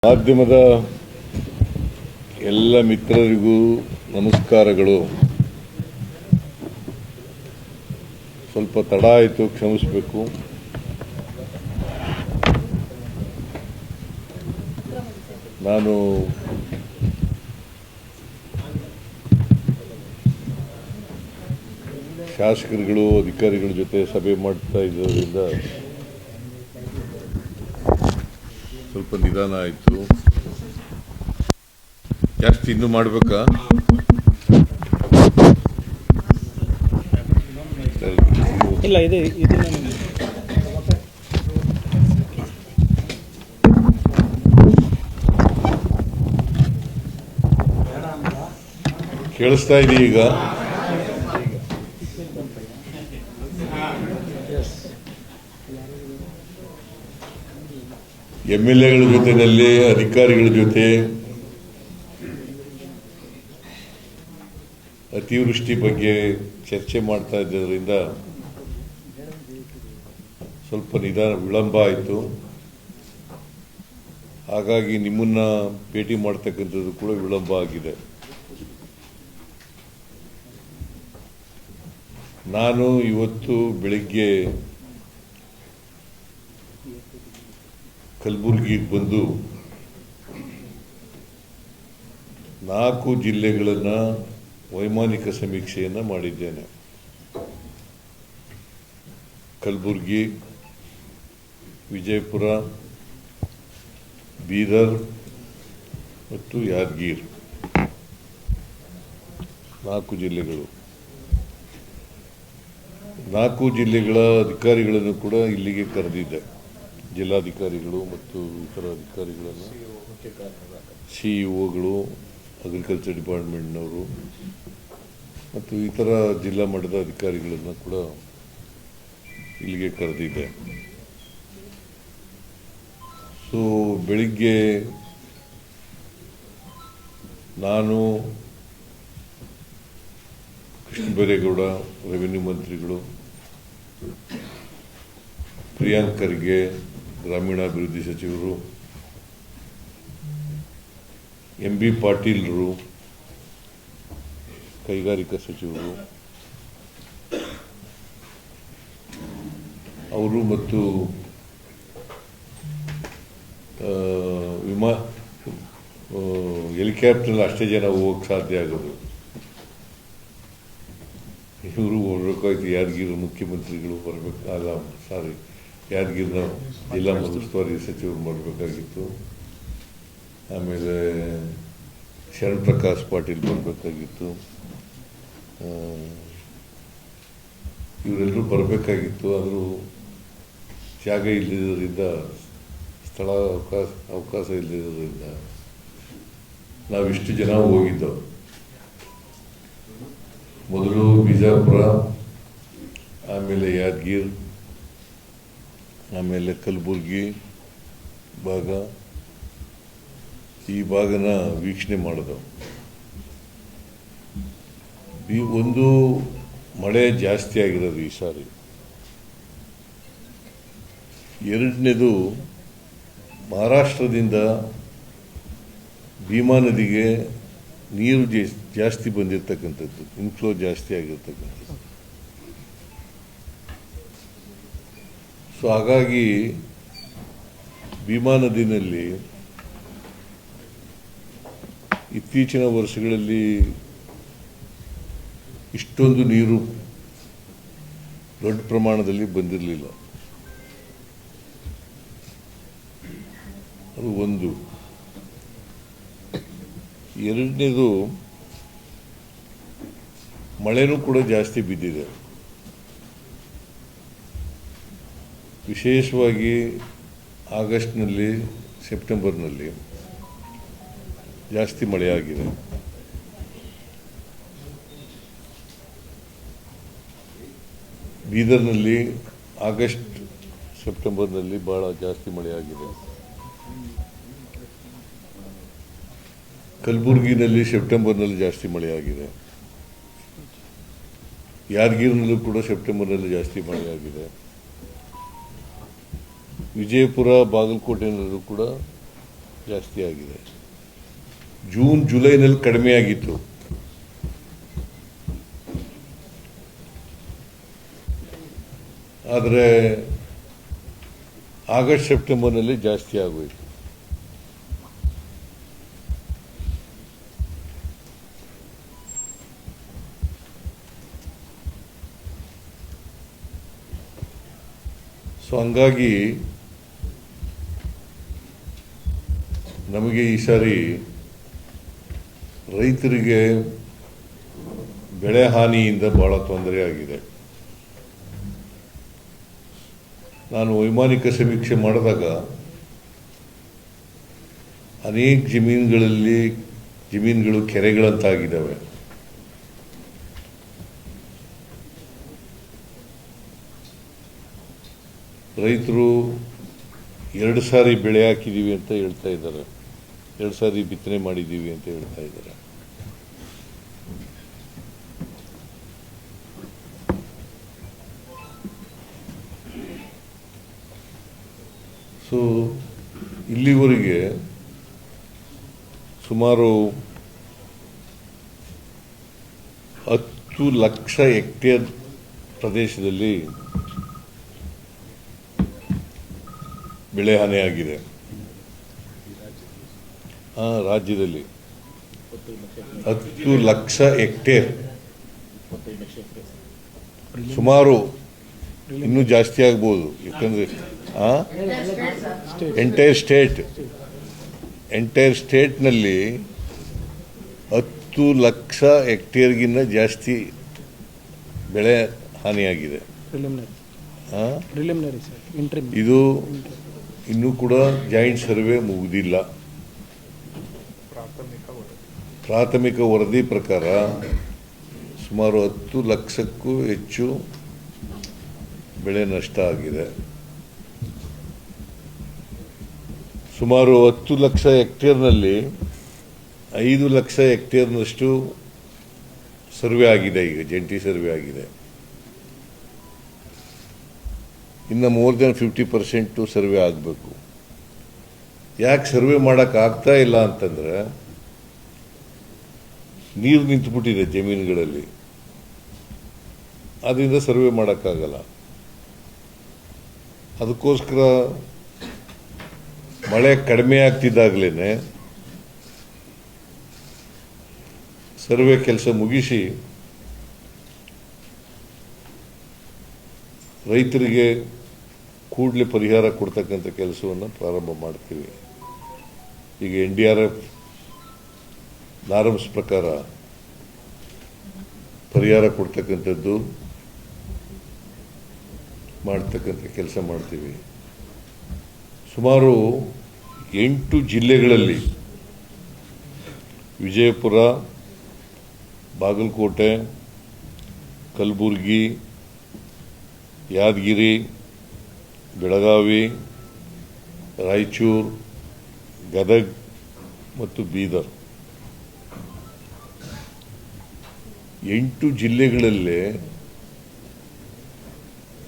ಮಾಧ್ಯಮದ ಎಲ್ಲ ಮಿತ್ರರಿಗೂ ನಮಸ್ಕಾರಗಳು. ಸ್ವಲ್ಪ ತಡ ಆಯಿತು, ಕ್ಷಮಿಸಬೇಕು. ನಾನು ಶಾಸಕರುಗಳು ಅಧಿಕಾರಿಗಳ ಜೊತೆ ಸಭೆ ಮಾಡ್ತಾ ಇರೋದ್ರಿಂದ ಸ್ವಲ್ಪ ನಿಧಾನ ಆಯಿತು. ಜಾಸ್ತಿ ಇನ್ನೂ ಮಾಡಬೇಕಾ? ಇಲ್ಲ, ಇದೆ ಕೇಳಿಸ್ತಾ ಇದೆ ಈಗ? MLAಗಳ ಜೊತೆಯಲ್ಲಿ ಅಧಿಕಾರಿಗಳ ಜೊತೆ ಅತಿವೃಷ್ಟಿ ಬಗ್ಗೆ ಚರ್ಚೆ ಮಾಡ್ತಾ ಇದ್ದರಿಂದ ಸ್ವಲ್ಪ ವಿಳಂಬ ಆಯಿತು. ಹಾಗಾಗಿ ನಿಮ್ಮನ್ನ ಭೇಟಿ ಮಾಡ್ತಕ್ಕಂಥದ್ದು ಕೂಡ ವಿಳಂಬ ಆಗಿದೆ. ನಾನು ಇವತ್ತು ಬೆಳಿಗ್ಗೆ ಕಲಬುರಗಿಗೆ ಬಂದು 4 ಜಿಲ್ಲೆಗಳನ್ನು ವೈಮಾನಿಕ ಸಮೀಕ್ಷೆಯನ್ನು ಮಾಡಿದ್ದೇನೆ. ಕಲಬುರಗಿ, ವಿಜಯಪುರ, ಬೀದರ್ ಮತ್ತು ಯಾದಗಿರಿ 4 ಜಿಲ್ಲೆಗಳು. 4 ಜಿಲ್ಲೆಗಳ ಅಧಿಕಾರಿಗಳನ್ನು ಕೂಡ ಇಲ್ಲಿಗೆ ಕರೆದಿದ್ದೆ. ಜಿಲ್ಲಾಧಿಕಾರಿಗಳು ಮತ್ತು ಇತರ ಅಧಿಕಾರಿಗಳನ್ನು, CEOಗಳು, ಅಗ್ರಿಕಲ್ಚರ್ ಡಿಪಾರ್ಟ್ಮೆಂಟ್ನವರು ಮತ್ತು ಇತರ ಜಿಲ್ಲಾ ಮಟ್ಟದ ಅಧಿಕಾರಿಗಳನ್ನು ಕೂಡ ಇಲ್ಲಿಗೆ ಕರೆದಿದ್ದೆ. ಸೊ ಬೆಳಿಗ್ಗೆ ನಾನು, ಕೃಷ್ಣ ಬೈರೇಗೌಡ ರೆವಿನ್ಯೂ ಮಂತ್ರಿಗಳು, ಪ್ರಿಯಾಂಕ್ ಖರ್ಗೆ ಗ್ರಾಮೀಣಾಭಿವೃದ್ಧಿ ಸಚಿವರು, MB ಪಾಟೀಲ್ರು ಕೈಗಾರಿಕಾ ಸಚಿವರು, ಅವರು ಮತ್ತು ಹೆಲಿಕಾಪ್ಟರ್ ಅಷ್ಟೇ ಜನ ಹೋಗಕ್ಕೆ ಸಾಧ್ಯ ಆಗೋದು. ಇವರು ಹೋಗ್ಬೇಕಾಯ್ತು. ಯಾದಗಿರಿ ಮುಖ್ಯಮಂತ್ರಿಗಳು ಬರಬೇಕು, ಯಾದಗಿರಿನ ಜಿಲ್ಲಾ ಉಸ್ತುವಾರಿ ಸಚಿವರು ಮಾಡಬೇಕಾಗಿತ್ತು. ಆಮೇಲೆ ಶರಣ್ ಪ್ರಕಾಶ್ ಪಾಟೀಲ್ ಬರಬೇಕಾಗಿತ್ತು. ಇವರೆಲ್ಲರೂ ಬರಬೇಕಾಗಿತ್ತು. ಆದರೂ ಜಾಗ ಇಲ್ಲದಿದ್ದರಿಂದ, ಸ್ಥಳ ಅವಕಾಶ ಇಲ್ಲದಿರೋದ್ರಿಂದ ನಾವಿಷ್ಟು ಜನ ಹೋಗಿದ್ದೆವು. ಮೊದಲು ಬಿಜಾಪುರ, ಆಮೇಲೆ ಯಾದಗಿರಿ, ಆಮೇಲೆ ಕಲಬುರಗಿ ಭಾಗ, ಈ ಭಾಗನ ವೀಕ್ಷಣೆ ಮಾಡಿದೆವು. ಒಂದು ಮಳೆ ಜಾಸ್ತಿ ಆಗಿರೋದು ಈ ಸಾರಿ. ಎರಡನೇದು, ಮಹಾರಾಷ್ಟ್ರದಿಂದ ಭೀಮಾ ನದಿಗೆ ನೀರು ಜಾಸ್ತಿ ಬಂದಿರತಕ್ಕಂಥದ್ದು, ಇನ್ಫ್ಲೋ ಜಾಸ್ತಿ ಆಗಿರ್ತಕ್ಕಂಥದ್ದು. ಸೊ ಹಾಗಾಗಿ ಭೀಮಾ ನದಿನಲ್ಲಿ ಇತ್ತೀಚಿನ ವರ್ಷಗಳಲ್ಲಿ ಇಷ್ಟೊಂದು ನೀರು ದೊಡ್ಡ ಪ್ರಮಾಣದಲ್ಲಿ ಬಂದಿರಲಿಲ್ಲ. ಅದು ಒಂದು. ಎರಡನೇದು, ಮಳೆನೂ ಕೂಡ ಜಾಸ್ತಿ ಬಿದ್ದಿದೆ. ವಿಶೇಷವಾಗಿ ಆಗಸ್ಟ್ನಲ್ಲಿ, ಸೆಪ್ಟೆಂಬರ್ನಲ್ಲಿ ಜಾಸ್ತಿ ಮಳೆಯಾಗಿದೆ. ಬೀದರ್ನಲ್ಲಿ ಆಗಸ್ಟ್ ಸೆಪ್ಟೆಂಬರ್ನಲ್ಲಿ ಬಹಳ ಜಾಸ್ತಿ ಮಳೆಯಾಗಿದೆ. ಕಲಬುರಗಿನಲ್ಲಿ ಸೆಪ್ಟೆಂಬರ್ನಲ್ಲಿ ಜಾಸ್ತಿ ಮಳೆಯಾಗಿದೆ. ಯಾದಗಿರಿನಲ್ಲೂ ಕೂಡ ಸೆಪ್ಟೆಂಬರ್ನಲ್ಲಿ ಜಾಸ್ತಿ ಮಳೆಯಾಗಿದೆ. ವಿಜಯಪುರ, ಬಾಗಲಕೋಟೆನಲ್ಲೂ ಕೂಡ ಜಾಸ್ತಿ ಆಗಿದೆ. ಜೂನ್ ಜುಲೈನಲ್ಲಿ ಕಡಿಮೆ ಆಗಿತ್ತು. ಆದರೆ ಆಗಸ್ಟ್ ಸೆಪ್ಟೆಂಬರ್ನಲ್ಲಿ ಜಾಸ್ತಿ ಆಗೋಯ್ತು. ಸೊ ಹಂಗಾಗಿ ನಮಗೆ ಈ ಸಾರಿ ರೈತರಿಗೆ ಬೆಳೆ ಹಾನಿಯಿಂದ ಬಹಳ ತೊಂದರೆ ಆಗಿದೆ. ನಾನು ವೈಮಾನಿಕ ಸಮೀಕ್ಷೆ ಮಾಡಿದಾಗ ಅನೇಕ ಜಮೀನುಗಳು ಕೆರೆಗಳಂತಾಗಿದ್ದಾವೆ. ರೈತರು 2 ಸಾರಿ ಬೆಳೆ ಹಾಕಿದ್ದೀವಿ ಅಂತ ಹೇಳ್ತಾ ಇದ್ದಾರೆ, 2 ಸಾರಿ ಬಿತ್ತನೆ ಮಾಡಿದ್ದೀವಿ ಅಂತ ಹೇಳ್ತಾ ಇದ್ದಾರೆ. ಸೊ ಇಲ್ಲಿವರೆಗೆ ಸುಮಾರು 10 ಲಕ್ಷ ಹೆಕ್ಟೇರ್ ಪ್ರದೇಶದಲ್ಲಿ ಬೆಳೆ ಹಾನಿಯಾಗಿದೆ. ರಾಜ್ಯದಲ್ಲಿ 10 ಲಕ್ಷ ಹೆಕ್ಟೇರ್, ಸುಮಾರು ಇನ್ನೂ ಜಾಸ್ತಿ ಆಗ್ಬೋದು. ಯಾಕಂದ್ರೆ ಎಂಟೈರ್ ಸ್ಟೇಟ್ನಲ್ಲಿ 10 ಲಕ್ಷ ಹೆಕ್ಟೇರ್ಗಿನ್ನ ಜಾಸ್ತಿ ಬೆಳೆ ಹಾನಿಯಾಗಿದೆ. ಇದು ಇನ್ನೂ ಕೂಡ ಜಾಯಿಂಟ್ ಸರ್ವೆ ಮುಗಿದಿಲ್ಲ. ಪ್ರಾಥಮಿಕ ವರದಿ ಪ್ರಕಾರ ಸುಮಾರು 10 ಲಕ್ಷಕ್ಕೂ ಹೆಚ್ಚು ಬೆಳೆ ನಷ್ಟ ಆಗಿದೆ. ಸುಮಾರು 10 ಲಕ್ಷ ಹೆಕ್ಟೇರ್ನಲ್ಲಿ 5 ಲಕ್ಷ ಹೆಕ್ಟೇರ್ನಷ್ಟು ಸರ್ವೆ ಆಗಿದೆ, ಈಗ ಜಂಟಿ ಸರ್ವೆ ಆಗಿದೆ. ಇನ್ನು ಮೋರ್ ದೆನ್ 50% ಸರ್ವೆ ಆಗಬೇಕು. ಯಾಕೆ ಸರ್ವೆ ಮಾಡೋಕ್ಕಾಗ್ತಾ ಇಲ್ಲ ಅಂತಂದರೆ ನೀರು ನಿಂತುಬಿಟ್ಟಿದೆ ಜಮೀನುಗಳಲ್ಲಿ, ಅದರಿಂದ ಸರ್ವೆ ಮಾಡೋಕ್ಕಾಗಲ್ಲ. ಅದಕ್ಕೋಸ್ಕರ ಮಳೆ ಕಡಿಮೆ ಆಗ್ತಿದ್ದಾಗಲೇ ಸರ್ವೆ ಕೆಲಸ ಮುಗಿಸಿ ರೈತರಿಗೆ ಕೂಡಲೇ ಪರಿಹಾರ ಕೊಡ್ತಕ್ಕಂಥ ಕೆಲಸವನ್ನು ಪ್ರಾರಂಭ ಮಾಡ್ತೀವಿ. ಈಗ NDRF ನಾರ್ಮ್ಸ್ ಪ್ರಕಾರ ಪರಿಹಾರ ಕೊಡ್ತಕ್ಕಂಥದ್ದು ಮಾಡ್ತಕ್ಕಂಥ ಕೆಲಸ ಮಾಡ್ತೀವಿ. ಸುಮಾರು 8 ಜಿಲ್ಲೆಗಳಲ್ಲಿ ವಿಜಯಪುರ, ಬಾಗಲಕೋಟೆ, ಕಲಬುರಗಿ, ಯಾದಗಿರಿ, ಬೆಳಗಾವಿ, ರಾಯಚೂರು, ಗದಗ ಮತ್ತು ಬೀದರ್ 8 ಜಿಲ್ಲೆಗಳಲ್ಲೇ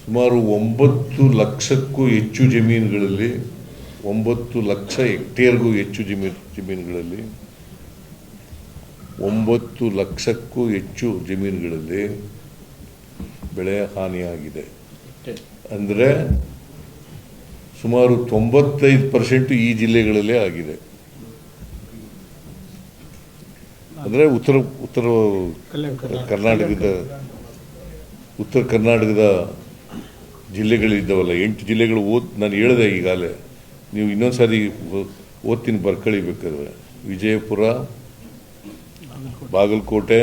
ಸುಮಾರು 9 ಲಕ್ಷಕ್ಕೂ ಹೆಚ್ಚು ಜಮೀನುಗಳಲ್ಲಿ, 9 ಲಕ್ಷ ಹೆಕ್ಟೇರ್ಗೂ ಹೆಚ್ಚು ಜಮೀನುಗಳಲ್ಲಿ 9 ಲಕ್ಷಕ್ಕೂ ಹೆಚ್ಚು ಜಮೀನುಗಳಲ್ಲಿ ಬೆಳೆ ಹಾನಿಯಾಗಿದೆ. ಅಂದರೆ ಸುಮಾರು 95% ಈ ಜಿಲ್ಲೆಗಳಲ್ಲೇ ಆಗಿದೆ. ಅಂದರೆ ಉತ್ತರ ಕರ್ನಾಟಕದ ಜಿಲ್ಲೆಗಳಿದ್ದಾವಲ್ಲ, 8 ಜಿಲ್ಲೆಗಳು ನಾನು ಹೇಳಿದೆ ಈಗಾಗಲೇ. ನೀವು ಇನ್ನೊಂದು ಸಾರಿ ಓದ್ತೀನಿ, ಬರ್ಕೊಳ್ಳಿ ಬೇಕಾದ್ರೆ. ವಿಜಯಪುರ, ಬಾಗಲಕೋಟೆ,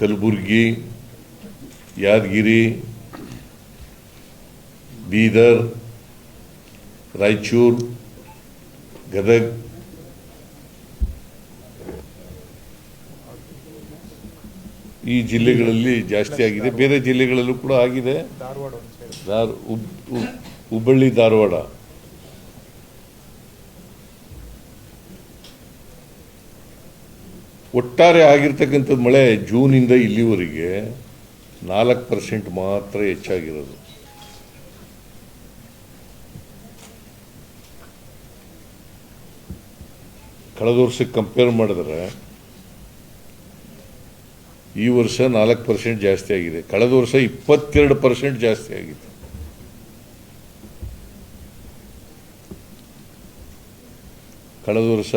ಕಲಬುರಗಿ, ಯಾದಗಿರಿ, ಬೀದರ್, ರಾಯಚೂರು, ಗದಗ, ಈ ಜಿಲ್ಲೆಗಳಲ್ಲಿ ಜಾಸ್ತಿ ಆಗಿದೆ. ಬೇರೆ ಜಿಲ್ಲೆಗಳಲ್ಲೂ ಕೂಡ ಆಗಿದೆ. ಹುಬ್ಬಳ್ಳಿ, ಧಾರವಾಡ. ಒಟ್ಟಾರೆ ಆಗಿರ್ತಕ್ಕಂಥದ್ದು ಮಳೆ ಜೂನಿಂದ ಇಲ್ಲಿವರೆಗೆ 4% ಮಾತ್ರ ಹೆಚ್ಚಾಗಿರೋದು. ಕಳೆದ ವರ್ಷಕ್ಕೆ ಕಂಪೇರ್ ಮಾಡಿದ್ರೆ ಈ ವರ್ಷ 4% ಜಾಸ್ತಿ ಆಗಿದೆ. ಕಳೆದ ವರ್ಷ 22% ಜಾಸ್ತಿ ಆಗಿದೆ. ಕಳೆದ ವರ್ಷ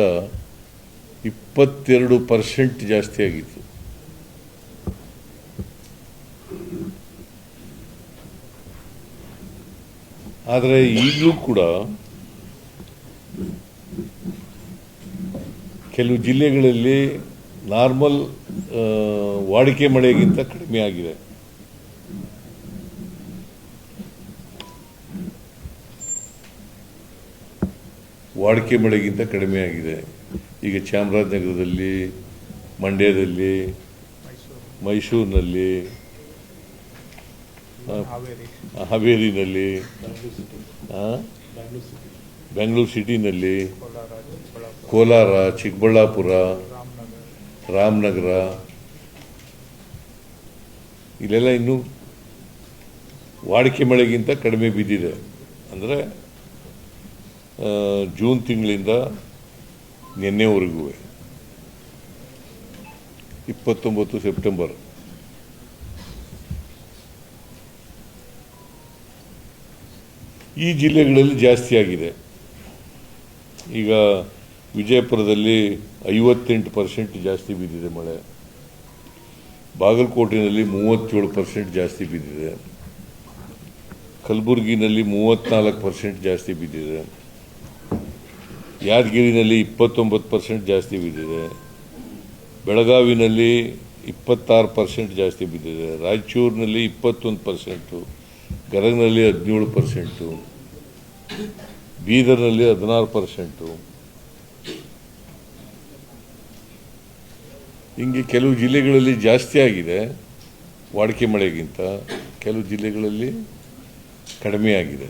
22% ಜಾಸ್ತಿ ಆಗಿತ್ತು. ಆದರೆ ಈಗಲೂ ಕೂಡ ಕೆಲವು ಜಿಲ್ಲೆಗಳಲ್ಲಿ ನಾರ್ಮಲ್ ವಾಡಿಕೆ ಮಳೆಗಿಂತ ಕಡಿಮೆ ಆಗಿದೆ. ವಾಡಿಕೆ ಮಳೆಗಿಂತ ಕಡಿಮೆ ಆಗಿದೆ. ಈಗ ಚಾಮರಾಜನಗರದಲ್ಲಿ, ಮಂಡ್ಯದಲ್ಲಿ, ಮೈಸೂರಿನಲ್ಲಿ, ಹಾವೇರಿನಲ್ಲಿ, ಬೆಂಗಳೂರು ಸಿಟಿನಲ್ಲಿ, ಕೋಲಾರ, ಚಿಕ್ಕಬಳ್ಳಾಪುರ, ರಾಮನಗರ, ಇಲ್ಲೆಲ್ಲ ಇನ್ನೂ ವಾಡಿಕೆ ಮಳೆಗಿಂತ ಕಡಿಮೆ ಬಿದ್ದಿದೆ. ಅಂದರೆ ಜೂನ್ ತಿಂಗಳಿಂದ ನಿನ್ನೆವರೆಗೂ 29 ಸೆಪ್ಟೆಂಬರ್ ಈ ಜಿಲ್ಲೆಗಳಲ್ಲಿ ಜಾಸ್ತಿ ಆಗಿದೆ. ಈಗ ವಿಜಯಪುರದಲ್ಲಿ 58% ಜಾಸ್ತಿ ಬಿದ್ದಿದೆ ಮಳೆ. ಬಾಗಲಕೋಟೆಯಲ್ಲಿ 37% ಜಾಸ್ತಿ ಬಿದ್ದಿದೆ. ಕಲಬುರಗಿನಲ್ಲಿ 34% ಜಾಸ್ತಿ ಬಿದ್ದಿದೆ. ಯಾದಗಿರಿನಲ್ಲಿ 29% ಜಾಸ್ತಿ ಬಿದ್ದಿದೆ. ಬೆಳಗಾವಿನಲ್ಲಿ 26% ಜಾಸ್ತಿ ಬಿದ್ದಿದೆ. ರಾಯಚೂರಿನಲ್ಲಿ 21%, ಗದಗನಲ್ಲಿ 17%, ಬೀದರ್ನಲ್ಲಿ 16%. ಹಿಂಗೆ ಕೆಲವು ಜಿಲ್ಲೆಗಳಲ್ಲಿ ಜಾಸ್ತಿ ಆಗಿದೆ ವಾಡಿಕೆ ಮಳೆಗಿಂತ, ಕೆಲವು ಜಿಲ್ಲೆಗಳಲ್ಲಿ ಕಡಿಮೆ ಆಗಿದೆ.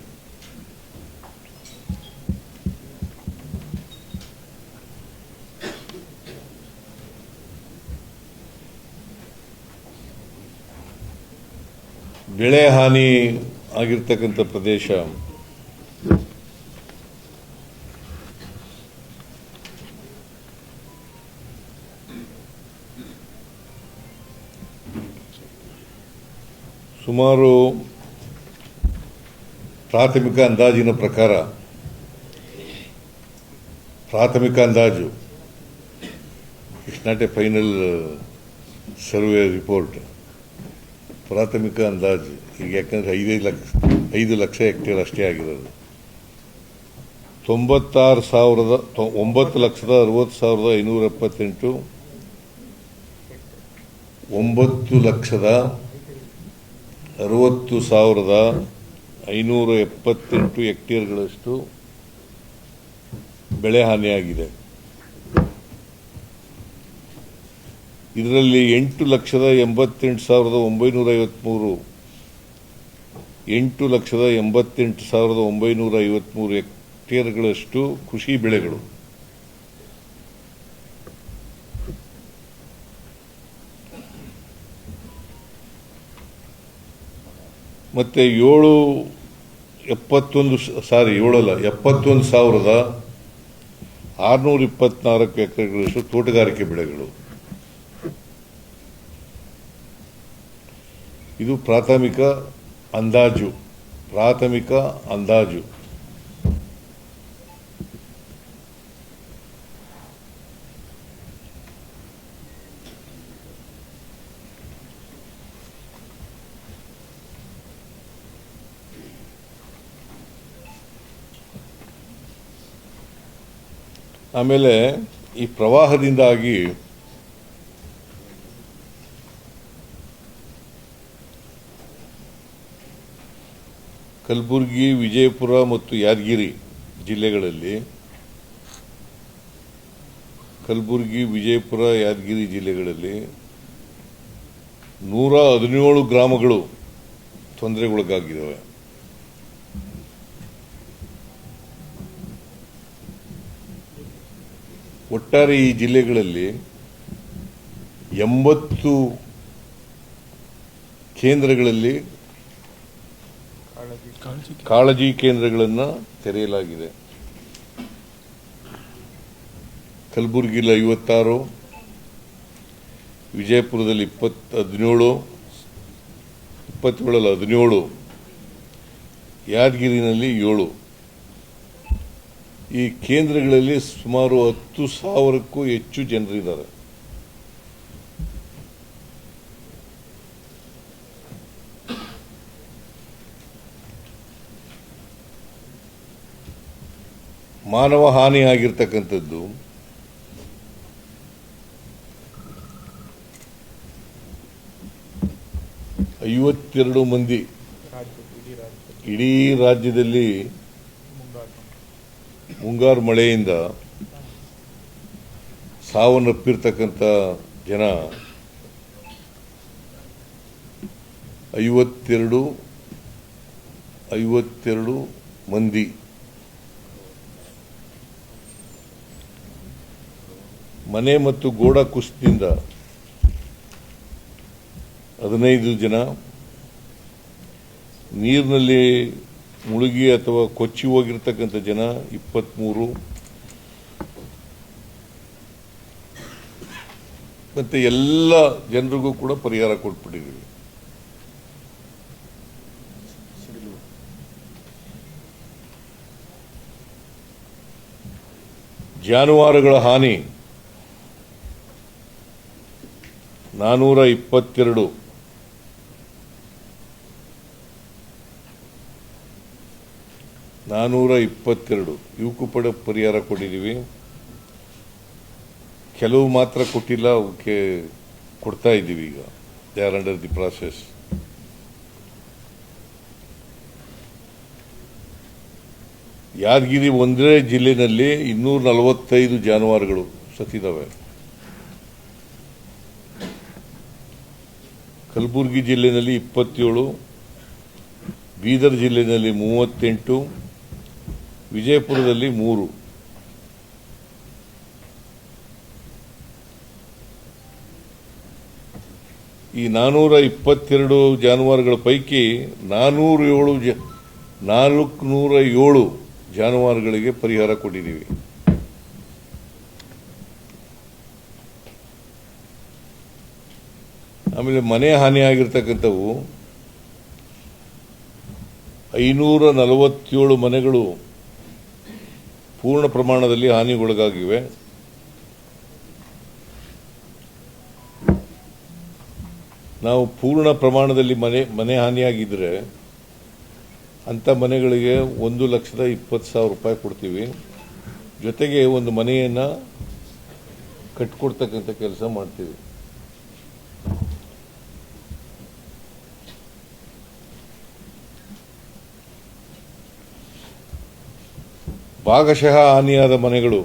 ಬೆಳೆ ಹಾನಿ ಆಗಿರ್ತಕ್ಕಂಥ ಪ್ರದೇಶ ಸುಮಾರು ಪ್ರಾಥಮಿಕ ಅಂದಾಜಿನ ಪ್ರಕಾರ, ಪ್ರಾಥಮಿಕ ಅಂದಾಜು, it's not A final survey report, ಪ್ರಾಥಮಿಕ ಅಂದಾಜು. ಈಗ ಯಾಕಂದರೆ 5 ಲಕ್ಷ ಹೆಕ್ಟೇರ್ ಅಷ್ಟೇ ಆಗಿರೋದು. 9,60,578 9,60,578 ಹೆಕ್ಟೇರ್ಗಳಷ್ಟು ಬೆಳೆ ಹಾನಿಯಾಗಿದೆ. ಇದರಲ್ಲಿ 8,88,953 ಹೆಕ್ಟೇರ್ಗಳಷ್ಟು ಕೃಷಿ ಬೆಳೆಗಳು, ಮತ್ತೆ 71,624 ಹೆಕ್ಟೇರ್ಗಳಷ್ಟು ತೋಟಗಾರಿಕೆ ಬೆಳೆಗಳು. ಇದು ಪ್ರಾಥಮಿಕ ಅಂದಾಜು. ಆಮೇಲೆ ಈ ಪ್ರವಾಹದಿಂದಾಗಿ ಕಲಬುರಗಿ, ವಿಜಯಪುರ ಮತ್ತು ಯಾದಗಿರಿ ಜಿಲ್ಲೆಗಳಲ್ಲಿ 117 ಗ್ರಾಮಗಳು ತೊಂದರೆಗೊಳಗಾಗಿದ್ದಾವೆ. ಒಟ್ಟಾರೆ ಈ ಜಿಲ್ಲೆಗಳಲ್ಲಿ 80 ಕೇಂದ್ರಗಳಲ್ಲಿ ಕಾಳಜಿ ಕೇಂದ್ರಗಳನ್ನು ತೆರೆಯಲಾಗಿದೆ. ಕಲಬುರಗಿಲಿ 56, ವಿಜಯಪುರದಲ್ಲಿ 17, 17, ಯಾದಗಿರಿನಲ್ಲಿ 7. ಈ ಕೇಂದ್ರಗಳಲ್ಲಿ ಸುಮಾರು 10,000ಕ್ಕೂ ಹೆಚ್ಚು ಜನರಿದ್ದಾರೆ. ಮಾನವ ಹಾನಿ ಆಗಿರ್ತಕ್ಕಂಥದ್ದು 52 ಮಂದಿ. ಇಡೀ ರಾಜ್ಯದಲ್ಲಿ ಮುಂಗಾರು ಮಳೆಯಿಂದ ಸಾವನ್ನಪ್ಪಿರ್ತಕ್ಕಂಥ ಜನ 52 ಮಂದಿ. ಮನೆ ಮತ್ತು ಗೋಡ ಕುಸಿತದಿಂದ 15 ಜನ, ನೀರಿನಲ್ಲಿ ಮುಳುಗಿ ಅಥವಾ ಕೊಚ್ಚಿ ಹೋಗಿರ್ತಕ್ಕಂಥ ಜನ 23, ಮತ್ತೆ ಎಲ್ಲ ಜನರಿಗೂ ಕೂಡ ಪರಿಹಾರ ಕೊಟ್ಬಿಟ್ಟಿದ್ದೀವಿ. ಜಾನುವಾರುಗಳ ಹಾನಿ 422, ಇವಕ್ಕೂ ಕೂಡ ಪರಿಹಾರ ಕೊಟ್ಟಿದ್ದೀವಿ. ಕೆಲವು ಮಾತ್ರ ಕೊಟ್ಟಿಲ್ಲ, ಅವಕ್ಕೆ ಕೊಡ್ತಾ ಇದ್ದೀವಿ. ಈಗ they are under the process. Yadgir ಒಂದೇ ಜಿಲ್ಲೆಯಲ್ಲಿ 245 ಜಾನುವಾರುಗಳು ಸತ್ತಿದ್ದಾವೆ. ಕಲಬುರಗಿ ಜಿಲ್ಲೆಯಲ್ಲಿ 27, ಬೀದರ್ ಜಿಲ್ಲೆಯಲ್ಲಿ 38, ವಿಜಯಪುರದಲ್ಲಿ 3. ಈ 422 ಜಾನುವಾರುಗಳ ಪೈಕಿ 407 ಜಾನುವಾರುಗಳಿಗೆ ಪರಿಹಾರ ಕೊಟ್ಟಿದ್ದೀವಿ. ಆಮೇಲೆ ಮನೆ ಹಾನಿಯಾಗಿರ್ತಕ್ಕಂಥವು 547 ಮನೆಗಳು ಪೂರ್ಣ ಪ್ರಮಾಣದಲ್ಲಿ ಹಾನಿಗೊಳಗಾಗಿವೆ. ನಾವು ಪೂರ್ಣ ಪ್ರಮಾಣದಲ್ಲಿ ಮನೆ ಹಾನಿಯಾಗಿದ್ದರೆ ಅಂಥ ಮನೆಗಳಿಗೆ 1,20,000 ರೂಪಾಯಿ ಕೊಡ್ತೀವಿ. ಜೊತೆಗೆ ಒಂದು ಮನೆಯನ್ನು ಕಟ್ಟಿಕೊಡ್ತಕ್ಕಂಥ ಕೆಲಸ ಮಾಡ್ತೀವಿ. ಭಾಗಶಃ ಹಾನಿಯಾದ ಮನೆಗಳು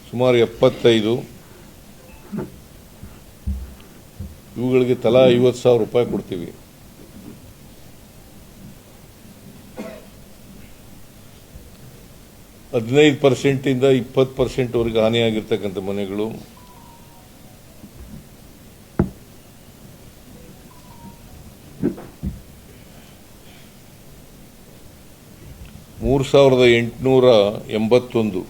ಸುಮಾರು 75, ಇವುಗಳಿಗೆ ತಲಾ 50,000 ರೂಪಾಯಿ ಕೊಡ್ತೀವಿ. ಇಂದ 20% ವರೆಗೆ ಹಾನಿಯಾಗಿರ್ತಕ್ಕಂಥ ಮನೆಗಳು $3,881,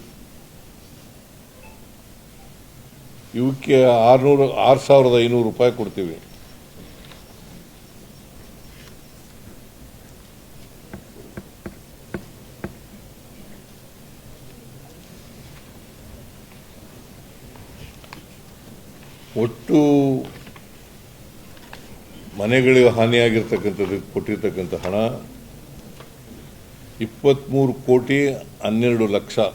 ಇವಕ್ಕೆ 6,500 ರೂಪಾಯಿ ಕೊಡ್ತೀವಿ. ಒಟ್ಟು ಮನೆಗಳಿಗೆ ಹಾನಿಯಾಗಿರ್ತಕ್ಕಂಥದ್ದು ಕೊಟ್ಟಿರ್ತಕ್ಕಂಥ ಹಣ 23,12,00,000.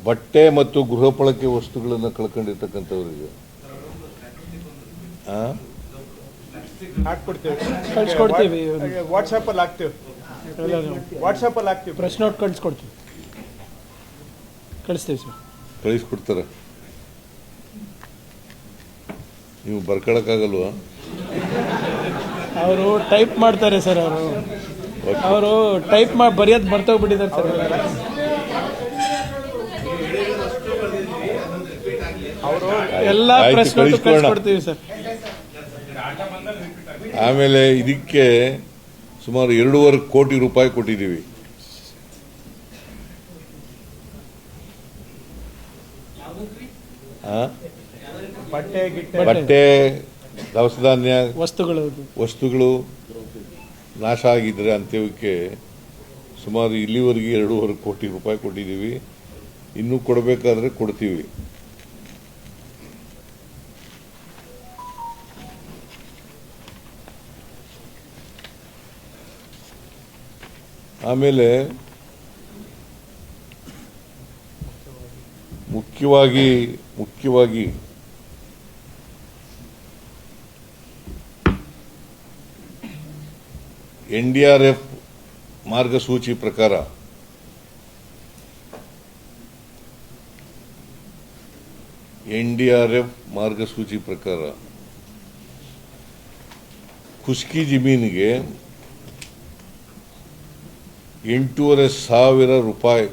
ಬಟ್ಟೆ ಮತ್ತು ಗೃಹ ಬಳಕೆ ವಸ್ತುಗಳನ್ನು ಕಳ್ಕೊಂಡಿರ್ತಕ್ಕಂಥವರಿಗೆ ಕಳ್ಸಿಕೊಡ್ತೀವಿ. ವಾಟ್ಸಾಪಲ್ಲಿ ಹಾಕ್ತೀವಿ. ಪ್ರೆಸ್ ನೋಟ್ ಕಳಿಸ್ಕೊಡ್ತೀವಿ. ಕಳಿಸ್ತೀವಿ ಸರ್. ಕಳಿಸ್ಕೊಡ್ತಾರೆ. ನೀವು ಬರ್ಕೊಳಕ್ಕಾಗಲ್ವಾ? ಅವರು ಟೈಪ್ ಮಾಡ್ತಾರೆ ಸರ್. ಅವರು ಟೈಪ್ ಮಾಡಿ ಬರೆಯೋದು ಮರ್ತೋಗ್ಬಿಟ್ಟಿದ್ದಾರೆ ಸರ್. ಎಲ್ಲ ಪ್ರೆಸ್ ನೋಟ್ ಕಳಿಸ್ಕೊಡ್ತೀವಿ ಸರ್. ಆಮೇಲೆ ಇದಕ್ಕೆ ಸುಮಾರು 2.5 ಕೋಟಿ ರೂಪಾಯಿ ಕೊಟ್ಟಿದ್ದೀವಿ. ಬಟ್ಟೆ, ದವಸ ಧಾನ್ಯ ವಸ್ತುಗಳು ನಾಶ ಆಗಿದ್ರೆ ಅಂತ್ಯಕ್ಕೆ ಸುಮಾರು ಇಲ್ಲಿವರೆಗೆ 2.5 ಕೋಟಿ ರೂಪಾಯಿ ಕೊಟ್ಟಿದ್ದೀವಿ. ಇನ್ನೂ ಕೊಡಬೇಕಾದ್ರೆ ಕೊಡ್ತೀವಿ. ಆಮೇಲೆ ಮುಖ್ಯವಾಗಿ NDRF ಮಾರ್ಗಸೂಚಿ ಪ್ರಕಾರ ಖುಷ್ಕಿ ಜಮೀನಿಗೆ 8,500 ರೂಪಾಯಿ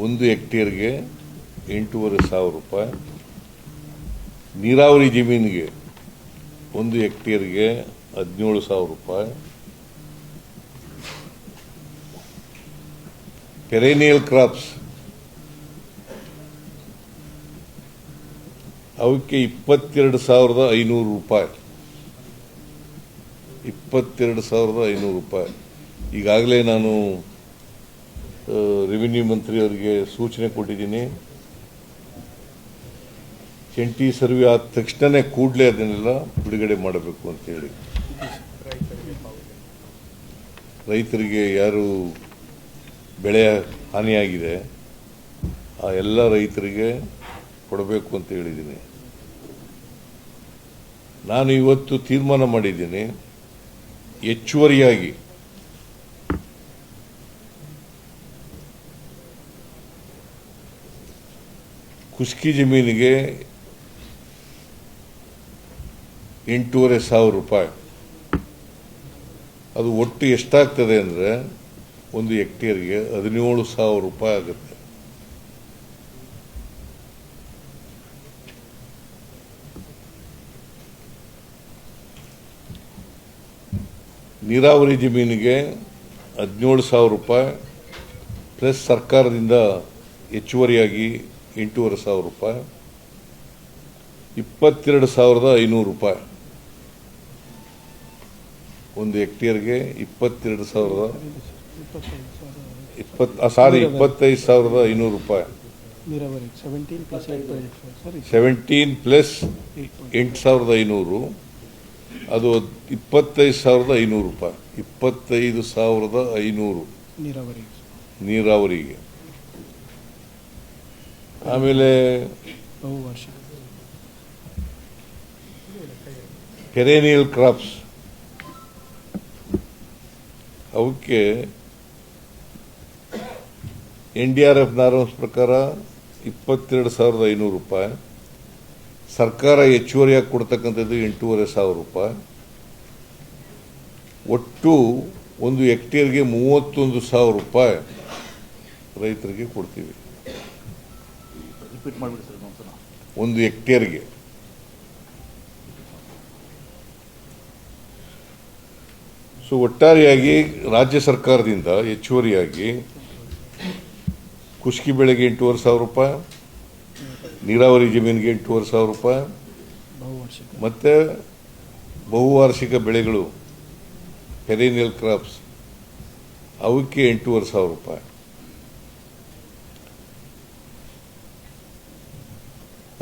ಒಂದು ಹೆಕ್ಟೇರ್ಗೆ 8,500 ರೂಪಾಯಿ. ನೀರಾವರಿ ಜಮೀನಿಗೆ 1 ಹೆಕ್ಟೇರ್ಗೆ 17,000 ರೂಪಾಯಿ. ಪೆರೇನಿಯಲ್ ಕ್ರಾಪ್ಸ್ ಅವಕ್ಕೆ 22,500 ರೂಪಾಯಿ. 22,500 ರೂಪಾಯಿ. ಈಗಾಗಲೇ ನಾನು ರೆವಿನ್ಯೂ ಮಂತ್ರಿಯವರಿಗೆ ಸೂಚನೆ ಕೊಟ್ಟಿದ್ದೀನಿ. ಜಂಟಿ ಸರ್ವೆ ಆದ ತಕ್ಷಣನೇ ಕೂಡಲೇ ಅದನ್ನೆಲ್ಲ ಬಿಡುಗಡೆ ಮಾಡಬೇಕು ಅಂತ ಹೇಳಿ. ರೈತರಿಗೆ ಯಾರು ಬೆಳೆ ಹಾನಿಯಾಗಿದೆ ಆ ಎಲ್ಲ ರೈತರಿಗೆ ಕೊಡಬೇಕು ಅಂತ ಹೇಳಿದ್ದೀನಿ. ನಾನು ಇವತ್ತು ತೀರ್ಮಾನ ಮಾಡಿದ್ದೀನಿ, ಹೆಚ್ಚುವರಿಯಾಗಿ ಖುಷ್ಕಿ ಜಮೀನಿಗೆ 8,500 ರೂಪಾಯಿ. ಅದು ಒಟ್ಟು ಎಷ್ಟಾಗ್ತದೆ ಅಂದರೆ 1 ಹೆಕ್ಟೇರ್ಗೆ 17,000 ರೂಪಾಯಿ ಆಗುತ್ತೆ. ನೀರಾವರಿ ಜಮೀನಿಗೆ 17,000 ರೂಪಾಯಿ ಪ್ಲಸ್ ಸರ್ಕಾರದಿಂದ ಹೆಚ್ಚುವರಿಯಾಗಿ 8,500 ರೂಪಾಯಿ, 22,500 ರೂಪಾಯಿ. 1 ಹೆಕ್ಟೇರ್ಗೆ 25,500 ರೂಪಾಯಿ. 17 ಪ್ಲಸ್ 8,500 ಅದು 25,500 ರೂಪಾಯಿ. 25,500 ನೀರಾವರಿಗೆ. ಆಮೇಲೆ ಪೆರೇನಿಯಲ್ ಕ್ರಾಪ್ಸ್ ಅವಕ್ಕೆ NDRF ನಾರ್ಮ್ಸ್ ಪ್ರಕಾರ 22,500 ರೂಪಾಯಿ. ಸರ್ಕಾರ ಹೆಚ್ಚುವರಿಯಾಗಿ ಕೊಡ್ತಕ್ಕಂಥದ್ದು 8,500 ರೂಪಾಯಿ. ಒಟ್ಟು 1 ಹೆಕ್ಟೇರ್ಗೆ 31,000 ರೂಪಾಯಿ ರೈತರಿಗೆ ಕೊಡ್ತೀವಿ. 1 ಹೆಕ್ಟೇರ್ಗೆ. ಸೊ ಒಟ್ಟಾರೆಯಾಗಿ ರಾಜ್ಯ ಸರ್ಕಾರದಿಂದ ಹೆಚ್ಚುವರಿಯಾಗಿ ಖುಷ್ಕಿ ಬೆಳೆಗೆ 8,500 ರೂಪಾಯಿ, ನೀರಾವರಿ ಜಮೀನಿಗೆ 8,500 ರೂಪಾಯಿ, ಮತ್ತೆ ಬಹುವಾರ್ಷಿಕ ಬೆಳೆಗಳು ಪೆರೇನಿಯಲ್ ಕ್ರಾಪ್ಸ್ ಅವಕ್ಕೆ 8,500 ರೂಪಾಯಿ.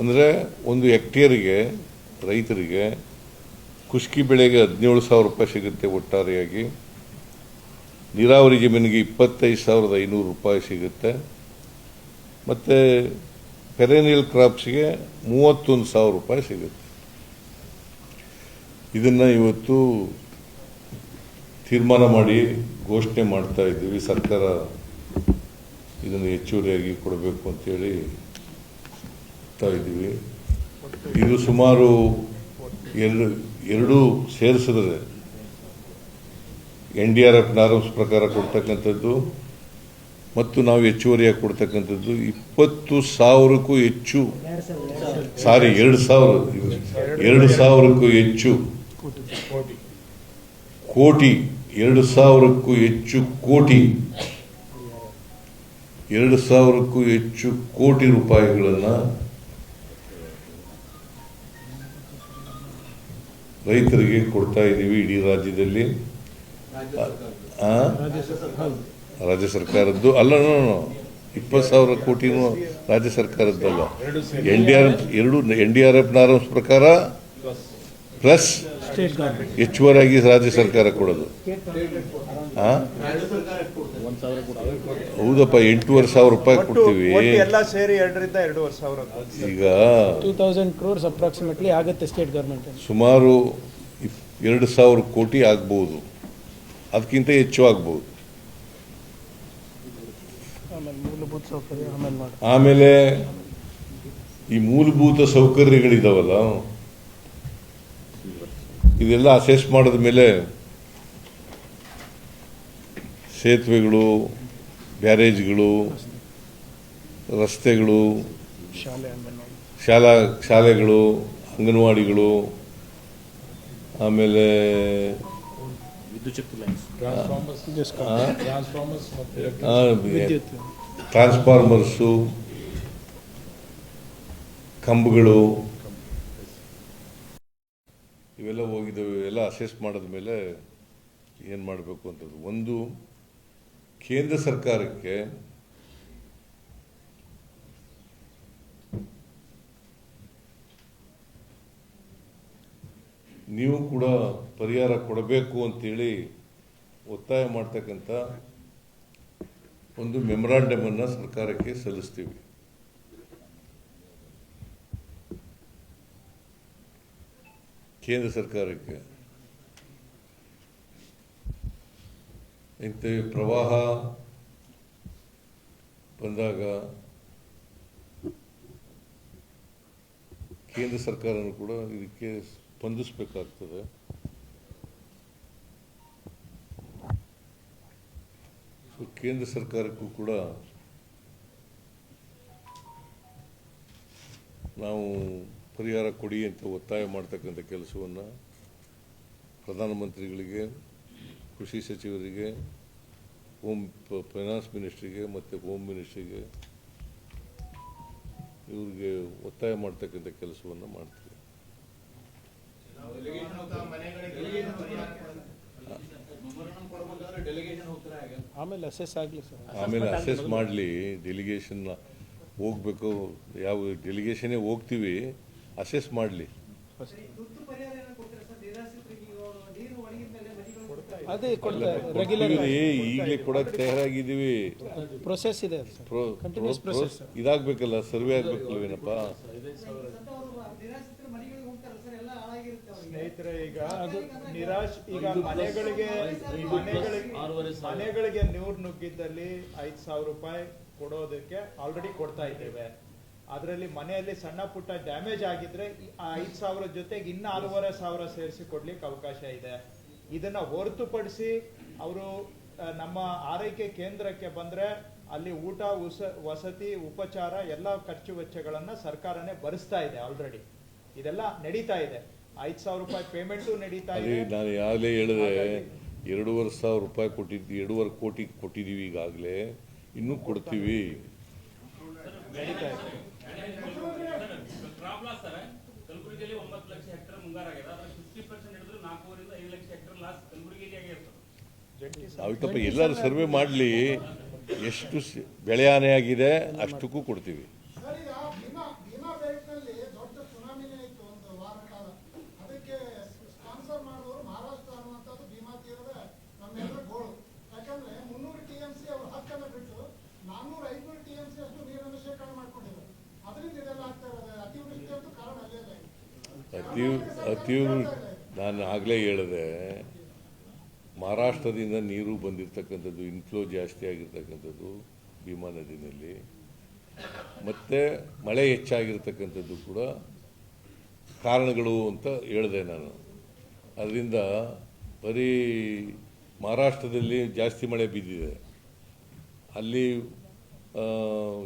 ಅಂದರೆ 1 ಹೆಕ್ಟೇರಿಗೆ ರೈತರಿಗೆ ಖುಷ್ಕಿ ಬೆಳೆಗೆ 17,000 ರೂಪಾಯಿ ಸಿಗುತ್ತೆ ಒಟ್ಟಾರೆಯಾಗಿ. ನೀರಾವರಿ ಜಮೀನಿಗೆ 25,500 ರೂಪಾಯಿ ಸಿಗುತ್ತೆ. ಮತ್ತು ಪೆರೇನಿಯಲ್ ಕ್ರಾಪ್ಸ್ಗೆ 31,000 ರೂಪಾಯಿ ಸಿಗುತ್ತೆ. ಇದನ್ನು ಇವತ್ತು ತೀರ್ಮಾನ ಮಾಡಿ ಘೋಷಣೆ ಮಾಡ್ತಾ ಇದ್ದೀವಿ. ಸರ್ಕಾರ ಇದನ್ನು ಹೆಚ್ಚುವರಿಯಾಗಿ ಕೊಡಬೇಕು ಅಂತೇಳಿ ಇದ್ದೀವಿ. ಇದು ಸುಮಾರು ಎರಡು ಸೇರಿಸಿದ್ರೆ NDRF ನಾರ್ಮ್ಸ್ ಪ್ರಕಾರ ಕೊಡ್ತಕ್ಕಂಥದ್ದು ಮತ್ತು ನಾವು ಹೆಚ್ಚುವರಿಯಾಗಿ ಕೊಡ್ತಕ್ಕಂಥದ್ದು 20,000ಕ್ಕೂ ಹೆಚ್ಚು, ಸಾರಿ 2,000ಕ್ಕೂ ಹೆಚ್ಚು ಕೋಟಿ, 2,000ಕ್ಕೂ ಹೆಚ್ಚು ಕೋಟಿ, 2,000ಕ್ಕೂ ಹೆಚ್ಚು ಕೋಟಿ ರೂಪಾಯಿಗಳನ್ನು ರೈತರಿಗೆ ಕೊಡ್ತಾ ಇದ್ದೀವಿ ಇಡೀ ರಾಜ್ಯದಲ್ಲಿ. ರಾಜ್ಯ ಸರ್ಕಾರದ್ದು ಅಲ್ಲ, 20,000 ಕೋಟಿನೂ ರಾಜ್ಯ ಸರ್ಕಾರದ್ದಲ್ಲ. NDRF ನಾರ್ಮ್ಸ್ ಪ್ರಕಾರ ಪ್ಲಸ್ ಹೆಚ್ಚುವರಿಯಾಗಿ ರಾಜ್ಯ ಸರ್ಕಾರ ಕೊಡೋದು. ಹೌದಪ್ಪ, 8,500 ರೂಪಾಯಿ ಕೊಡ್ತೀವಿ. ಎಲ್ಲ ಸೇರಿ 2ರಿಂದ 2,500. ಈಗ 2,000 crores ಅಪ್ರಾಕ್ಸಿಮೇಟ್ಲಿ ಆಗುತ್ತೆ ಸ್ಟೇಟ್ ಗೌರ್ಮೆಂಟ್. ಸುಮಾರು 2,000 ಕೋಟಿ ಆಗ್ಬೋದು, ಅದಕ್ಕಿಂತ ಹೆಚ್ಚು ಆಗ್ಬೋದು. ಮೂಲಭೂತ ಸೌಕರ್ಯ ಆಮೇಲೆ ಈ ಮೂಲಭೂತ ಸೌಕರ್ಯಗಳಿದಾವಲ್ಲ, ಇದೆಲ್ಲ ಅಸೆಸ್ ಮಾಡಿದ ಮೇಲೆ ಸೇತುವೆಗಳು, ಬ್ಯಾರೇಜ್ಗಳು, ರಸ್ತೆಗಳು, ಶಾಲೆಗಳು, ಅಂಗನವಾಡಿಗಳು, ಆಮೇಲೆ ಟ್ರಾನ್ಸ್ಫಾರ್ಮರ್ಸು, ಕಂಬಗಳು ಇವೆಲ್ಲ ಹೋಗಿದ್ದಾವೆ. ಇವೆಲ್ಲ ಅಸೆಸ್ ಮಾಡಿದ ಮೇಲೆ ಏನು ಮಾಡಬೇಕು ಅಂತದ್ದು. ಒಂದು, ಕೇಂದ್ರ ಸರ್ಕಾರಕ್ಕೆ ನೀವು ಕೂಡ ಪರಿಹಾರ ಕೊಡಬೇಕು ಅಂತೇಳಿ ಒತ್ತಾಯ ಮಾಡ್ತಕ್ಕಂಥ ಒಂದು ಮೆಮೊರಾಂಡಮ್ ಅನ್ನು ಸರ್ಕಾರಕ್ಕೆ ಸಲ್ಲಿಸ್ತೀವಿ. ಕೇಂದ್ರ ಸರ್ಕಾರಕ್ಕೆ ಇಂಥ ಪ್ರವಾಹ ಬಂದಾಗ ಕೇಂದ್ರ ಸರ್ಕಾರನೂ ಕೂಡ ಇದಕ್ಕೆ ಸ್ಪಂದಿಸಬೇಕಾಗ್ತದೆ. ಕೇಂದ್ರ ಸರ್ಕಾರಕ್ಕೂ ಕೂಡ ನಾವು ಪರಿಹಾರ ಕೊಡಿ ಅಂತ ಒತ್ತಾಯ ಮಾಡ್ತಕ್ಕಂಥ ಕೆಲಸವನ್ನು ಪ್ರಧಾನಮಂತ್ರಿಗಳಿಗೆ, ಕೃಷಿ ಸಚಿವರಿಗೆ, ಫೈನಾನ್ಸ್ ಮಿನಿಸ್ಟ್ರಿಗೆ ಮತ್ತು ಹೋಮ್ ಮಿನಿಸ್ಟ್ರಿಗೆ ಇವ್ರಿಗೆ ಒತ್ತಾಯ ಮಾಡ್ತಕ್ಕಂಥ ಕೆಲಸವನ್ನು ಮಾಡ್ತೀವಿ. ಆಮೇಲೆ ಅಸೆಸ್ ಆಗಲಿ ಸರ್, ಆಮೇಲೆ ಅಸೆಸ್ ಮಾಡಲಿ. ಡೆಲಿಗೇಷನ್ ಹೋಗ್ಬೇಕು, ಯಾವ ಡೆಲಿಗೇಷನ್ನೇ ಹೋಗ್ತೀವಿ, ಅಸೆಸ್ ಮಾಡಲಿ. ಅದೇ ಕೊಡ್ತಾರೆ ರೆಗ್ಯುಲರ್. ಈಗಲೇ ಕೊಡಕ್ಕೆ ತಯಾರಾಗಿದ್ದೀವಿ. ಪ್ರೊಸೆಸ್ ಇದೆ ಕಂಟಿನ್ಯೂಸ್ ಪ್ರೊಸೆಸ್. ಇದಾಗಬೇಕಲ್ಲ, ಸರ್ವೆ ಆಗಬೇಕಲ್ವೇನಪ್ಪ. ಸ್ನೇಹಿತರೆ, ಈಗ ಮನೆಗಳಿಗೆ ನೀರು ನುಗ್ಗಿದ್ದಲ್ಲಿ 5,000 ರೂಪಾಯಿ ಕೊಡೋದಕ್ಕೆ ಆಲ್ರೆಡಿ ಕೊಡ್ತಾ ಇದ್ದೇವೆ. ಅದರಲ್ಲಿ ಮನೆಯಲ್ಲಿ ಸಣ್ಣ ಪುಟ್ಟ ಡ್ಯಾಮೇಜ್ ಆಗಿದ್ರೆ ಆ 5,000 ಜೊತೆಗೆ ಇನ್ನು 6,500 ಸೇರಿಸಿ ಕೊಡ್ಲಿಕ್ಕೆ ಅವಕಾಶ ಇದೆ. ಇದನ್ನ ಹೊರತುಪಡಿಸಿ ಅವರು ನಮ್ಮ ಆರೈಕೆ ಕೇಂದ್ರಕ್ಕೆ ಬಂದ್ರೆ ಅಲ್ಲಿ ಊಟ, ವಸತಿ, ಉಪಚಾರ ಎಲ್ಲ ಖರ್ಚು ವೆಚ್ಚಗಳನ್ನ ಸರ್ಕಾರನೇ ಭರಿಸ್ತಾ ಇದೆ. ಆಲ್ರೆಡಿ ಇದೆಲ್ಲ ನಡೀತಾ ಇದೆ. 5,000 ರೂಪಾಯಿ ಪೇಮೆಂಟು ನಡೀತಾ ಇದೆ. ನಾನು ಯಾಗಲೇ ಹೇಳಿದೆ, 2,500 ರೂಪಾಯಿ ಕೊಟ್ಟಿದ್ದು, 2.5 ಕೋಟಿ ಕೊಟ್ಟಿದ್ದೀವಿ ಈಗಾಗಲೇ, ಇನ್ನೂ ಕೊಡ್ತೀವಿ. ನಡೀತಾ ಇದೆ. ಕಲಬುರಗಿಯಲ್ಲಿ 9 ಲಕ್ಷ ಹೆಕ್ಟೇರ್ ಮುಂಗಾರಾಗಿದೆ. ಅದರ 50% ಹಿಡಿದ್ರೆ 4.5 ರಿಂದ 5 ಲಕ್ಷ ಹೆಕ್ಟೇರ್ ಲಾಸ್ ಕಲಬುರಗಿಗೆ ಆಗಿರ್ತದೆ. ಆಯ್ತಪ್ಪ, ಎಲ್ಲರೂ ಸರ್ವೆ ಮಾಡಲಿ, ಎಷ್ಟು ಬೆಳೆ ಹಾನಿ ಆಗಿದೆ ಅಷ್ಟಕ್ಕೂ ಕೊಡ್ತೀವಿ. ನಾನು ಆಗಲೇ ಹೇಳಿದೆ, ಮಹಾರಾಷ್ಟ್ರದಿಂದ ನೀರು ಬಂದಿರತಕ್ಕಂಥದ್ದು, ಇನ್ಫ್ಲೋ ಜಾಸ್ತಿ ಆಗಿರ್ತಕ್ಕಂಥದ್ದು ಭೀಮಾ ನದಿನಲ್ಲಿ, ಮತ್ತು ಮಳೆ ಹೆಚ್ಚಾಗಿರ್ತಕ್ಕಂಥದ್ದು ಕೂಡ ಕಾರಣಗಳು ಅಂತ ಹೇಳಿದೆ ನಾನು. ಅದರಿಂದ ಬರೀ ಮಹಾರಾಷ್ಟ್ರದಲ್ಲಿ ಜಾಸ್ತಿ ಮಳೆ ಬಿದ್ದಿದೆ, ಅಲ್ಲಿ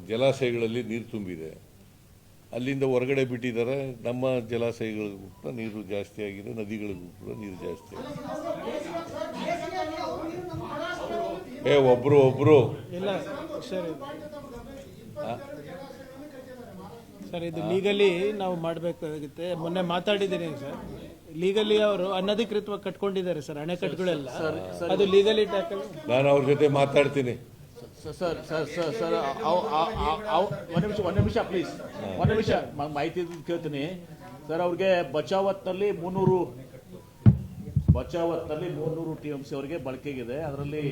ಜಲಾಶಯಗಳಲ್ಲಿ ನೀರು ತುಂಬಿದೆ, ಅಲ್ಲಿಂದ ಹೊರಗಡೆ ಬಿಟ್ಟಿದ್ದಾರೆ. ನಮ್ಮ ಜಲಾಶಯಗಳಿಗೂ ಕೂಡ ನೀರು ಜಾಸ್ತಿ ಆಗಿದೆ, ನದಿಗಳಿಗೂ ಕೂಡ ನೀರು ಜಾಸ್ತಿ ಆಗಿದೆ. ಒಬ್ರು ಇಲ್ಲ ಸರ್, ಸರ್ ಇದು ಲೀಗಲಿ ನಾವು ಮಾಡಬೇಕಾಗುತ್ತೆ. ಮೊನ್ನೆ ಮಾತಾಡಿದ್ದೀನಿ ಸರ್, ಲೀಗಲಿ ಅವರು ಅನಧಿಕೃತವಾಗಿ ಕಟ್ಕೊಂಡಿದ್ದಾರೆ ಸರ್ ಅಣೆಕಟ್ಟುಗಳೆಲ್ಲ. ಅದು ಲೀಗಲಿ ಟ್ಯಾಕಲ್. ನಾನು ಅವ್ರ ಜೊತೆ ಮಾತಾಡ್ತೀನಿ. ಸರ್ ಒಂದು ನಿಮಿಷ ಪ್ಲೀಸ್, ಒಂದು ನಿಮಿಷ ಮಾಹಿತಿ ಕೇಳ್ತೀನಿ ಸರ್. ಅವ್ರಿಗೆ ಬಚಾವತ್ನಲ್ಲಿ 300 TMC ಅವರಿಗೆ ಬಳಕೆಗಿದೆ. ಅದರಲ್ಲಿ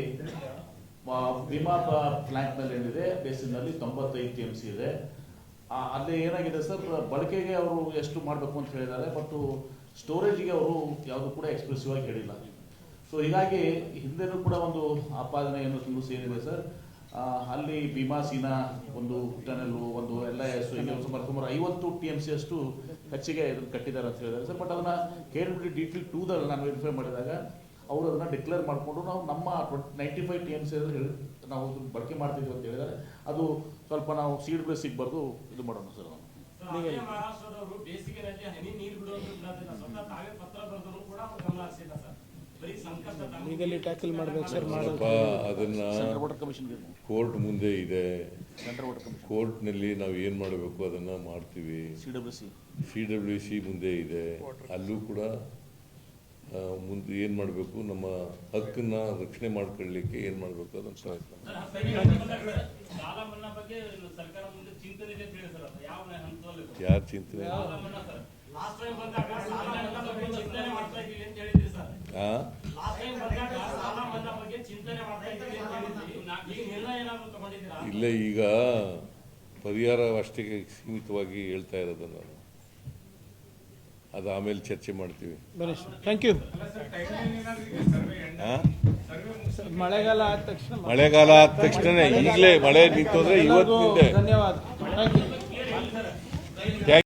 ಭೀಮಾ ಪ್ಲಾಂಟ್ ನಲ್ಲಿ ಏನಿದೆ ಬೇಸಿನಲ್ಲಿ 95 TMC ಇದೆ. ಅಲ್ಲಿ ಏನಾಗಿದೆ ಸರ್, ಬಳಕೆಗೆ ಅವರು ಎಷ್ಟು ಮಾಡಬೇಕು ಅಂತ ಹೇಳಿದ್ದಾರೆ, ಬಟ್ ಸ್ಟೋರೇಜ್ಗೆ ಅವರು ಯಾವುದು ಕೂಡ ಎಕ್ಸ್ಪ್ರೆಸಿವ್ ಆಗಿ ಹೇಳಿಲ್ಲ. ಸೊ ಹೀಗಾಗಿ ಹಿಂದೆನೂ ಕೂಡ ಒಂದು ಆಪಾದನೆ ಏನು ಏನಿದೆ ಸರ್, ಅಲ್ಲಿ ಭೀಮಾ ಸೀನಾ ಒಂದು ಟನೆಲ್ಲು ಒಂದು LIS ಸುಮಾರು 50 TMC ಅಷ್ಟು ಹೆಚ್ಚಿಗೆ ಇದನ್ನು ಕಟ್ಟಿದ್ದಾರೆ ಅಂತ ಹೇಳಿದ್ದಾರೆ ಸರ್. ಬಟ್ ಅದನ್ನ KWD DT 2 ನಾನು ವೆರಿಫೈ ಮಾಡಿದಾಗ ಅವರು ಅದನ್ನ ಡಿಕ್ಲೇರ್ ಮಾಡಿಕೊಂಡು ನಾವು ನಮ್ಮ 95 TMC ನಾವು ಬಳಕೆ ಮಾಡ್ತಿದ್ವಿ ಅಂತ ಹೇಳಿದ್ದಾರೆ. ಅದು ಸ್ವಲ್ಪ ನಾವು ಸೀಡ್ ಬೇಸ್ ಸಿಗ್ಬಾರ್ದು ಇದು ಮಾಡೋಣ ಸರ್. ಮಹಾರಾಷ್ಟ್ರದವರು ಬೇಸಿಗೆನಲ್ಲಿ ಹನಿ ನೀರು ಬಿಡುವಂತ ಸ್ವತಃ ತಾವೇ ಪತ್ರ ಬರೆದರೂ ಕೂಡ ಅವರು ಗಮನ ಹರಿಸಿಲ್ಲ ಸರ್. ಬರೀ ಸಂಕಷ್ಟ ಲೀಗಲಿ ಟ್ಯಾಕಲ್ ಮಾಡ್ಬೇಕು ಸರ್. ಅದನ್ನ ಕೋರ್ಟ್ ಮುಂದೆ ಇದೆ. ಕೋರ್ಟ್ನಲ್ಲಿ ನಾವು ಏನ್ ಮಾಡಬೇಕು ಅದನ್ನ ಮಾಡ್ತೀವಿ. CWC ಮುಂದೆ ಇದೆ, ಅಲ್ಲೂ ಕೂಡ ಮುಂದೆ ಏನ್ ಮಾಡಬೇಕು, ನಮ್ಮ ಹಕ್ಕನ್ನ ರಕ್ಷಣೆ ಮಾಡ್ಕೊಳ್ಳಿಕ್ಕೆ ಏನ್ ಮಾಡಬೇಕು ಅದನ್ನ ಪ್ರಯತ್ನ. ಸಾಲ ಮನ್ನಾ ಬಗ್ಗೆ ಸರ್ಕಾರ ಮುಂದೆ ಚಿಂತನೆ ಇದೆ ಅಂತ ಹೇಳಿ ಸರ್, ಯಾವ ಹಂತದಲ್ಲಿ ಯಾರು ಚಿಂತನೆ? ಸಾಲ ಮನ್ನಾ ಸರ್ ಲಾಸ್ಟ್ ಟೈಮ್ ಬಂದಾಗ ಸಾಲ ಮನ್ನಾ ಬಗ್ಗೆ ಚಿಂತನೆ ಮಾಡ್ತಾ ಇದ್ದೀವಿ ಅಂತ ಹೇಳಿದ್ರಿ ಸರ್. ಲಾಸ್ಟ್ ಟೈಮ್ ಬಂದಾಗ ಸಾಲ ಮನ್ನಾ ಬಗ್ಗೆ ಚಿಂತನೆ ಮಾಡ್ತಾ ಇದ್ದೀವಿ ಅಂತ ಹೇಳಿದ್ರಿ. ಈಗ ನಿರ್ಣಯ ಏನಾದ್ರು ತಗೊಂಡಿದ್ದೀರಾ? ಇಲ್ಲ, ಈಗ ಪರಿಹಾರ ಅಷ್ಟೇ ಸೀಮಿತವಾಗಿ ಹೇಳ್ತಾ ಇರೋದು ನಾನು. ಅದು ಆಮೇಲೆ ಚರ್ಚೆ ಮಾಡ್ತೀವಿ. Thank you. ಮಳೆಗಾಲ ಆದ ತಕ್ಷಣ ಈಗಲೇ ಮಳೆ ನಿಂತೋದ್ರೆ ಇವತ್ತಿನಿಂದ. ಧನ್ಯವಾದ. Thank you.